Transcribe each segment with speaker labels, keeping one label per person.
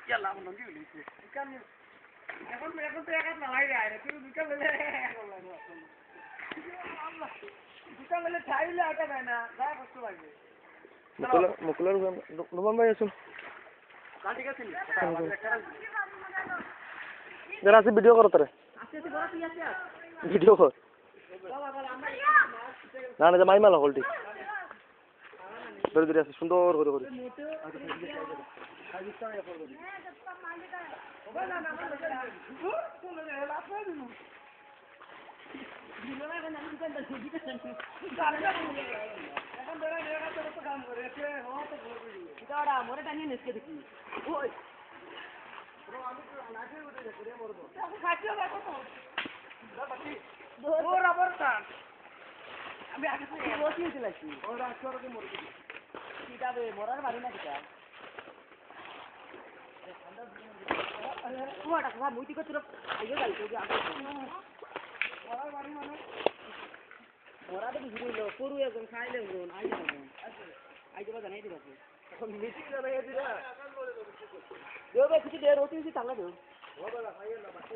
Speaker 1: Yalah menunggu ini. Ikan এখন তো এক না ভাই রে তুই দুটো মিলে আল্লাহ দুটো মিলে ছাইলে আটা দেয় না গায়ে কষ্ট লাগবে
Speaker 2: মুকুলার নোমান ভাই আসুন
Speaker 1: গাড়ি গেছেন
Speaker 2: যারা আছে ভিডিও করো তারে ভিডিও কর না না মাই মালা হলটি ধরে ধরে আছে সুন্দর করে করে
Speaker 1: আমি আগে মরার বাড়ি না কিটা মুই করছিল আগে যাইতো যে আগে মরার বাড়ি মানে মরা দেখি ঘুরে করু একজন খাইলে আইতে বা জানাই দিবা এখন মিটিং জানাই দিরা দেও বে কিছু দে রোটি কিছু টাঙ্গা দেও বাবা খাইয়ে না বাকি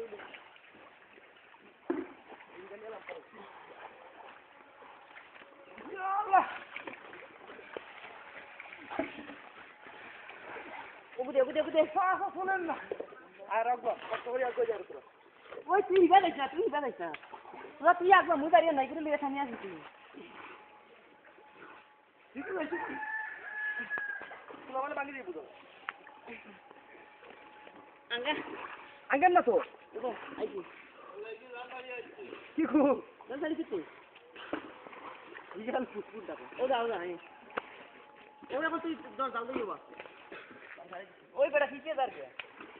Speaker 1: আল্লাহ ওগুদে শোনেন না আর রাখবো কষ্ট করে আর কই যাবে তোরা ওই তুই বেলাইছ না তোরা তুই একবার মুই দাঁড়িয়ে নাই করে লিয়ে থামি আসবি তুই ঠিক আছে তোরা মানে বাঙ্গি দিয়ে বুঝো আঙ্গেন না তো আইছি কি খুব জানি কি তুই বিশাল ফুটফুট দেখো ও যাও না ওরা বল তুই যাও দিও বা ওই বেটা কিছে দাঁড়িয়ে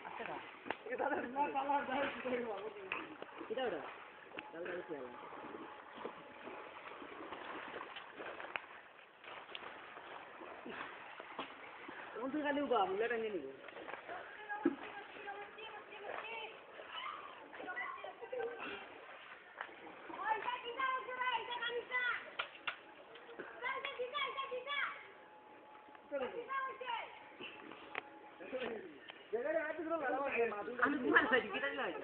Speaker 1: আচ্ছা না এই দাদা না কালার দাও কি করব কিটা ওটা দাও দাও কি আলা কোন তুই খালি উবা মুলাটা নিয়ে নিব আমি ঘুমান খাই কি তাই লাগে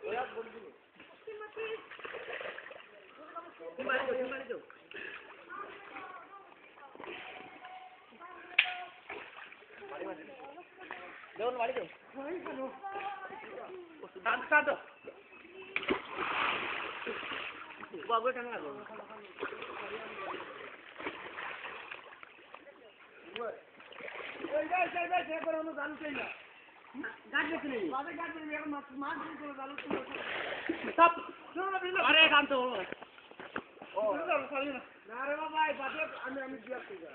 Speaker 1: ওরা বলবি কি মারি দাও দেও মারি দাও শান্ত বাবু টানা লাগো ওই যাই করে আমরা জানু চাই না গাড়ি দেখতে নেই বাজে গাড়ি নেই এখন মাছ দিয়ে করে জানু সব শুনো বিলো আরে শান্ত ও না রে বাবা এই বাজে আমি দিয়া কই যা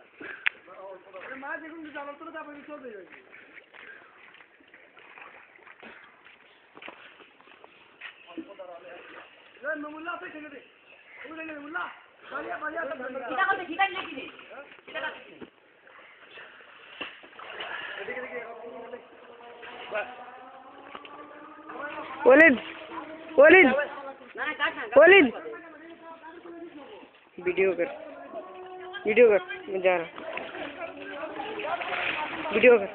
Speaker 1: আরে মাছ দেখুন জানু তো যাবে চলে যাবে এই মুল্লা তো খেলে দে ওই দেখে মুল্লা বালিয়া কিটা করতে কিটা লিখি নে কিটা করতে
Speaker 2: ওলিদ वीडियो कर मैं जा रहा वीडियो कर